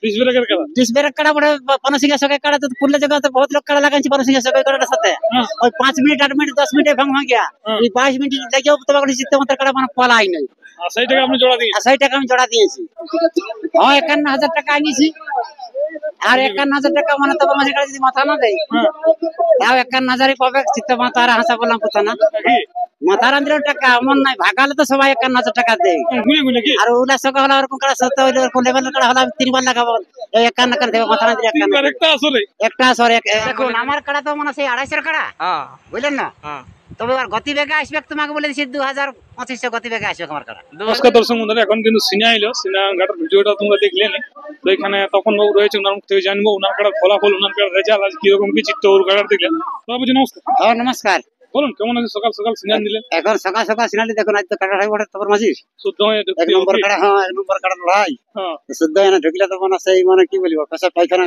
Dish break কাড়া বড় পানসিংহের সঙ্গে কাড়া তো পুরলে জগহ তো বহুত লোক কাড়া লাগাইছে পানসিংহের সঙ্গে কাড়াটার সাথে ওই 5 মিনিট 8 মিনিট 10 মিনিট ভাঙ গিয়া এই 22 মিনিট লাগেও তোমাকে জিততে মত কাড়া মানে পলাই নাই সেই টাকা আপনি জোড়া দিয়েছেন? সেই টাকা আমি জোড়া দিয়েছি। হ্যাঁ 51,000 টাকা আনিছি। আর 51,000 টাকা মানে তো মাঝে কাড়া যদি মাথা না দেয় তাও 51,000ই পাবে। চিত্ত মাথার হাসা বললাম কথা না মাথার আন্দ্রের টাকা এমন নাই ভাগালে তো সবাই 51,000 টাকা দেয় আর ওলা সকা হলা ওরকম কাড়া সত্য হইলো ওরকম লেভেলের কাড়া হলা 3 বার লাগাবো 51 দেবে মাথার আন্দ্রে 51 একটা আসলে একটা আসরে দেখুন আমার কাড়া তো মানে সেই 250 কাড়া বুঝলেন না তবে আর গতিবেগে আসবে তোমাকে বলে দিছি 2,2500 গতিবেগে আসবে আমার কাড়া। নমস্কার দর্শক বন্ধুরা, এখন কিন্তু সিনা এলো, সিনা ঘাটের ভিডিওটা তোমরা দেখলে না তো এখানে তখন বাবু রয়েছে, ওনার মুখ থেকে জানবো ওনার কাড়ার ফলাফল, ওনার কাড়ার রেজাল্ট আজ কিরকম কি চিত্ত ওর কাড়ার দেখলেন। বাবুজি নমস্কার। হ্যাঁ নমস্কার। বলুন কেমন আছে সকাল সকাল সিনা দিলেন? এখন সকাল সকাল সিনালি দেখুন আজ তো কাটা হয় বড় তোমার মাঝি শুদ্ধ হয়ে এক নম্বর কাটা। হ্যাঁ এক নম্বর কাটা লড়াই শুদ্ধ হয় না ঢুকলে তো মানে সেই মানে কি বলবো পেশা পায়খানা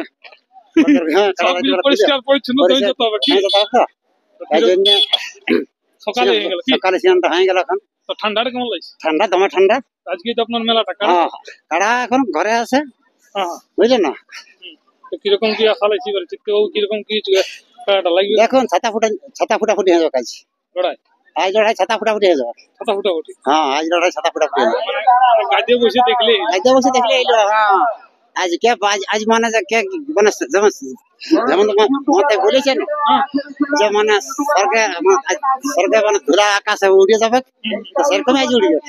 পরিষ্কার পরিচ্ছন্ন হয়ে যেতে হবে কি এই জন্য সকালে হয়ে গেল কি সকালে সিনাটা হয়ে গেল। এখন তো ঠান্ডাটা কেমন লাগছে? ঠান্ডা দমে ঠান্ডা। আজকে তো আপনার মেলাটা কাড়া এখন ঘরে আছে বুঝলেন না তো কিরকম কি আশা লাগছে এবার চিত্ত বাবু কিরকম কি কাড়াটা লাগবে? দেখুন ছাতা ফুটাফুটি হয়ে যাবে কাজ লড়াই আজ লড়াই ছাতা ফুটাফুটি হয়ে যাবে। ছাতা ফুটাফুটি হ্যাঁ আজ লড়াই ছাতা ফুটাফুটি হয়ে যাবে। গাছে বসে দেখলে এলো। হ্যাঁ আজ কে আজ মানে যে কে মানে যেমন যেমন মাথায় বলেছেন যে মানে স্বর্গে মানে ধুলা আকাশে উড়ে যাবে সেরকম আজ উড়ে যাবে।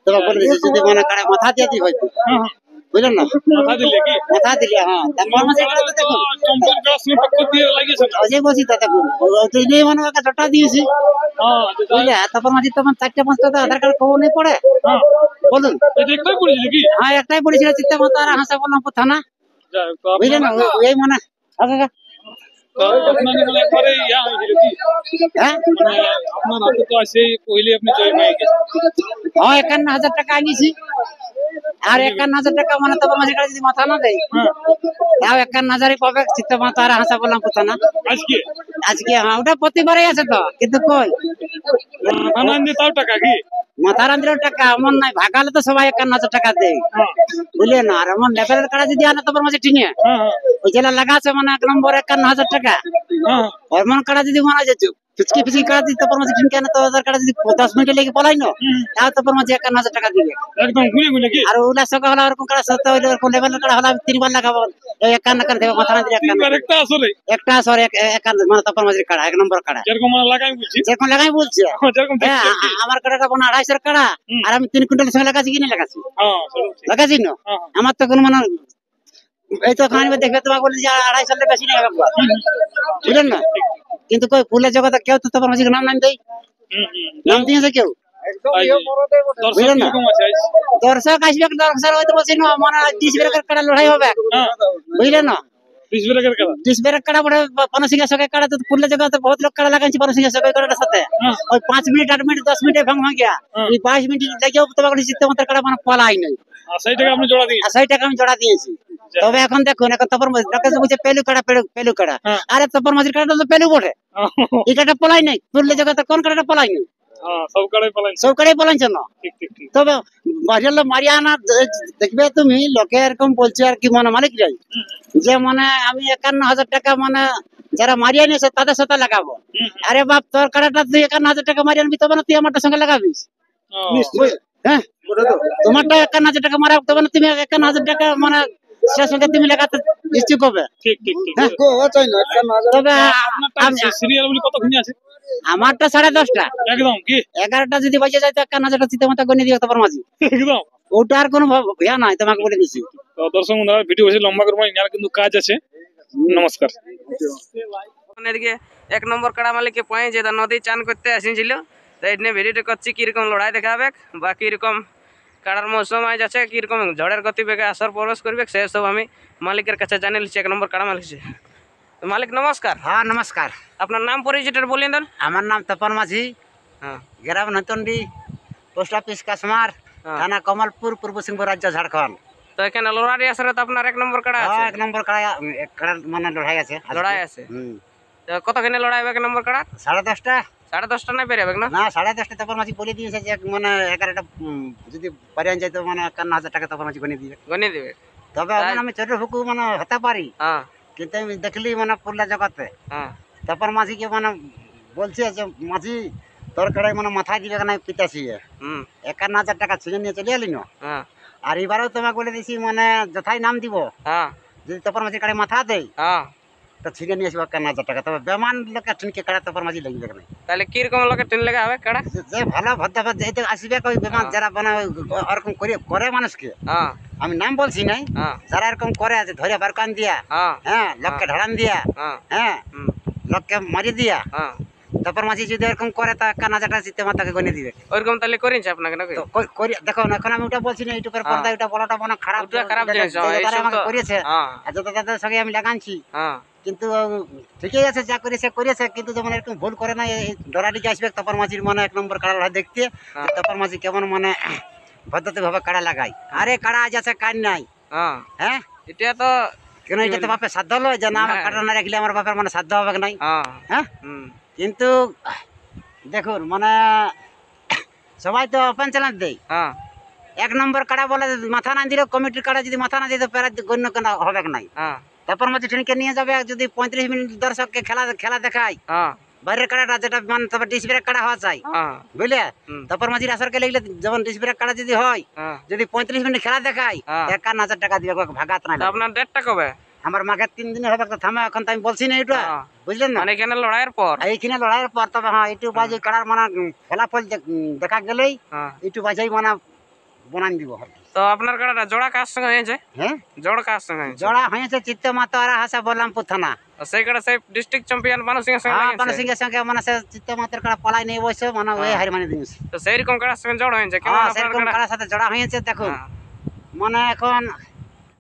তবে বলে দিয়েছে যদি মানে কাড়া মাথা দিয়ে দিই হয়তো বুঝলেন না মাথা দিলে কি মাথা দিলে। হ্যাঁ তারপর চম্পল গাছ নিয়ে টক্কর দিয়ে লাগিয়েছে অজয় বসি তা দেখুন মানে ওকে জটা দিয়েছি বুঝলে। তারপর মাঝে তখন 4টা 5টা তো আধার কার্ড খবর নেই পড়ে বলুন একটাই পড়েছিল কি? হ্যাঁ একটাই পড়েছিল চিত্তা মাতা আর হাসা বললাম থানা বুঝলেন না এই মানে একবারে ইয়া হয়েছিল কি আপনার হাতে তো আছে পহলে আপনি জয় পেয়ে গেছেন। হ্যাঁ 51,000 টাকা আনিছি। আর 51,000 টাকা মানে তো মাঝে কাড়া যদি মাথা না দেয় তাও 51,000ই পাবে। চিত্ত মাতা আর হাসা বললাম কথা না আজকে হ্যাঁ ওটা প্রতিবারই আছে তো কিন্তু কই তাও টাকা কি মাথার আন্দ্রের টাকা এমন নাই ভাগালে তো সবাই 51,000 টাকা দেয় বুঝলেন না। আর এমন লেভেলের কাড়া যদি আনে তোমার মাঝে ঠিনে ওই জেলা লাগাছে মানে 1 নম্বর 51,000 টাকা এমন কাড়া যদি মানা যেত পিচকি পিচকি কাড়া দিতে তোমার মাঝে ঠিনকে আনে তো ওদের কাড়া যদি 10 মিনিটে লেগে পলাই না তাও তোমার মাঝে 51,000 টাকা দিবে একদম ঘুরে ঘুরে কি। আর ওলা সকা হলা ওরকম কাড়া সত্য হইলো ওরকম লেভেলের কাড়া হলা 3 বার লাগাবো 51 দেবে মাথার আন্দ্রে 51 একটা আসলে একটা আসর 51 মানে তোমার মাঝে কাড়া 1 নম্বর কাড়া যেরকম লাগাই বলছি যেরকম লাগাই বলছে আমার কাড়াটা কোনো 250 কাড়া আর আমি 3 কুইন্টাল সঙ্গে লাগাছি কিনে লাগাছি লাগাছি না আমার তো কোনো মানে এই তো খানি দেখবে তোমাকে বলি যে 250 বেশি নেই বুঝলেন না। কিন্তু কই ফুলের জগতে কেউ তো তোমার মাঝে নাম দেয় নাম দিয়েছে কেউ বুঝলেন না। দর্শক আসবে দর্শক হয়তো বলছি না মানে 30 ব্রেকের কাড়া লড়াই হবে বুঝলেন না। 30 ব্রেকের কাড়া বড় পানসিংহের সঙ্গে কাড়া তো পুরলে জগতে বহুত লোক কাড়া লাগাইছে পানসিংহের সঙ্গে কাড়াটার সাথে ওই 5 মিনিট 8 মিনিট 10 মিনিট ভাঙ গিয়া এই 22 মিনিট লাগেও তোমাকে জিততে মত কাড়া মানে পলাই নাই সেই টাকা আপনি জোড়া দিয়েছেন? সেই টাকা আমি জোড়া দিয়েছি। তবে এখন দেখুন এখন তপর মাঝে বলছে পেলু কাড়া আরে তপর মাঝের কাড়াটা তো পেলু বটে এই কাড়াটা পলাই নাই পুরলে জগতে কোন কাড়াটা পলাই নাই সব কাড়াই পলাইছে না। তবে বাজার মারিয়া আনা দেখবে তুমি লোকে এরকম বলছে আর কি মানে মালিক যাই যে মানে আমি 51,000 টাকা মানে যারা মারিয়া নিয়েছে তাদের সাথে লাগাবো। আরে বাপ তোর কাড়াটা তুই 51,000 টাকা মারিয়া আনবি তবে না তুই আমারটার সঙ্গে লাগাবিস। হ্যাঁ তোমারটা 51,000 টাকা মারা তবে না তুমি 51,000 টাকা মানে সে সঙ্গে তুমি লাগাতে ইচ্ছুক হবে। তবে কতক্ষণ আছে আমারটা 10:30 একদম কি 11টা যদি বাজে যায় তো 51,000 চিতে মাথা গনে দিও তোমার মাঝি একদম ওটা আর কোনো ভয়া নাই তোমাকে বলে দিছি। তো দর্শক বন্ধুরা ভিডিও বেশি লম্বা করবো না কিন্তু কাজ আছে। নমস্কার। এদিকে 1 নম্বর কাড়া মালিককে পাই যে নদী চান করতে আসিছিল তো এই ভিডিওটা করছি কিরকম লড়াই দেখাবে বা কিরকম কাড়ার মৌসুম আজ আছে কিরকম ঝড়ের গতিবেগে আসর প্রবেশ করবে সেসব আমি মালিকের কাছে জানিয়ে নিচ্ছি। 1 নম্বর কাড়া মালিক তো মালিক নমস্কার। হ্যাঁ নমস্কার। আপনার নাম পরিচয়টা বলিয়ে দেন। আমার নাম তপন মাঝি গ্রাম নতুনডি পোস্ট অফিস কাশমার থানা কমলপুর পূর্ব সিংহপুর রাজ্য ঝাড়খণ্ড। তো এখানে লড়াই আসরে তো আপনার 1 নম্বর কাড়া আছে? 1 নম্বর কাড়া মানে লড়াই আছে তো কতখানে লড়াই হবে 1 নম্বর কাড়া? 10:30 10:30 নাই পেরে হবে না? 10:30 তপন মাঝি বলে দিয়েছে যে মানে 11টা যদি পারিয়ে যায় তো মানে 51,000 টাকা তপন মাঝি গনে দিবে। তবে এখন আমি ছোট ফুকু মানে হতে পারি, হ্যাঁ কিন্তু আমি দেখলি মানে পুরুলিয়া জগতে হ্যাঁ তারপর মাঝিকে মানে বলছে যে মাঝি তোর কড়াই মানে মাথায় দিবে না পিতাছি 51,000 টাকা ছিনে নিয়ে চলে এলি না। হ্যাঁ আর এবারেও তোমাকে বলে দিছি মানে যথাই নাম দিব, হ্যাঁ যদি তপর মাঝি কাড়ে মাথা দেয় হ্যাঁ তো ছিনে নিয়ে আসবো 51,000 টাকা। তবে বেমান লোকে ঠিনকে কাড়া তপর মাঝি লাগবে না। তাহলে কিরকম লোকে টিন লেগে হবে কাড়া? যে ভালো ভদ্র এই তো আসবে কই বেমান যারা মানে ওরকম করে মানুষকে, হ্যাঁ আমি নাম বলছি নাই, হ্যাঁ যারা এরকম করে আছে ধরে বারকান দিয়া, হ্যাঁ হ্যাঁ লোককে ঢাড়ান দিয়া, হ্যাঁ হ্যাঁ লোককে মারি দিয়া, হ্যাঁ তারপর মাঝি যদি এরকম করে তা 51,000 টাকা জিতে মাতাকে গনে দিবে। ওইরকম তাহলে করেছে আপনাকে নাকি? তো দেখো না, এখন আমি ওটা বলছি না, ইউটিউবের পর্দায় ওটা বলাটা মানে খারাপ, ওটা খারাপ জিনিস, যারা আমাকে এইসব তো- করেছে হ্যাঁ আর যত তাদের সঙ্গে আমি লাগানছি, হ্যাঁ কিন্তু ঠিকই আছে যা করেছে, কিন্তু যেমন এরকম ভুল করে না এই ডরাডিকে আসবে তপর মাঝির মানে 1 নম্বর কাড়া দেখতে, যে তপর মাঝি কেমন মানে পদ্ধতি ভাবে কাড়া লাগাই। আরে কাড়া আজ আছে কান নাই, হ্যাঁ হ্যাঁ এটা তো কেন এটা তো বাপের সাধ্য লয় যে না আমার কাড়া না রাখলে আমার বাপের মানে সাধ্য হবে নাই, হ্যাঁ হ্যাঁ। কিন্তু দেখুন মানে সবাই তো ওপেন চ্যালেঞ্জ দেয়, হ্যাঁ 1 নম্বর কাড়া বলে মাথা না দিলে কমিটির কাড়া যদি মাথা না দিতে পারে গণ্য কেন হবে নাই। হ্যাঁ তারপর মাঝে ঠিনকে নিয়ে যাবে, যদি 35 মিনিট দর্শককে খেলা দেখায় হ্যাঁ বাইরের কাড়াটা যেটা মানে তারপর ডিস ব্রেক কাড়া হওয়া চাই, হ্যাঁ বুঝলে। তারপর মাঝির আসরকে লাগলে যেমন ডিস ব্রেক কাড়া যদি হয়, হ্যাঁ যদি 35 মিনিট খেলা দেখায় হ্যাঁ। 51,000 টাকা দিবে, ভাগাত না তো আপনার ডেটটা কবে? আমার মাঘের 3 দিনে হবে তো থামে, এখন তো আমি বলছি না এটা, হ্যাঁ। বুঝলেন না। মানে এখানে লড়াইয়ের পর এইখানে লড়াইয়ের পর তবে হ্যাঁ একটু বাজে কাড়ার মানে ফলাফল দেখা গেলেই হ্যাঁ একটু বাজাই মানে বনান দিব আর কি। তো আপনার কাড়াটা জোড়া কার সঙ্গে হয়েছে? হ্যাঁ জোড়া কার সঙ্গে হয়েছে? জোড়া হয়েছে চিত্ত মাতো আর হাসা বলরামপুর থানা, তো সেই কাড়া সেই ডিস্ট্রিক্ট চ্যাম্পিয়ন মানুষ সিং সঙ্গে হ্যাঁ লাগিয়েছে? পান সিংহের সঙ্গে মানে সে চিত্ত মাতের কাড়া পলাই নেই বসে মানে ওই হার মানে দিয়েছে। তো সেই রকম কাড়ার সঙ্গে জোড়া হয়েছে কেমন হ্যাঁ আপনার সেরকম কাড়া? কাড়ার সাথে জোড়া হয়েছে। দেখুন হ্যাঁ। মানে এখন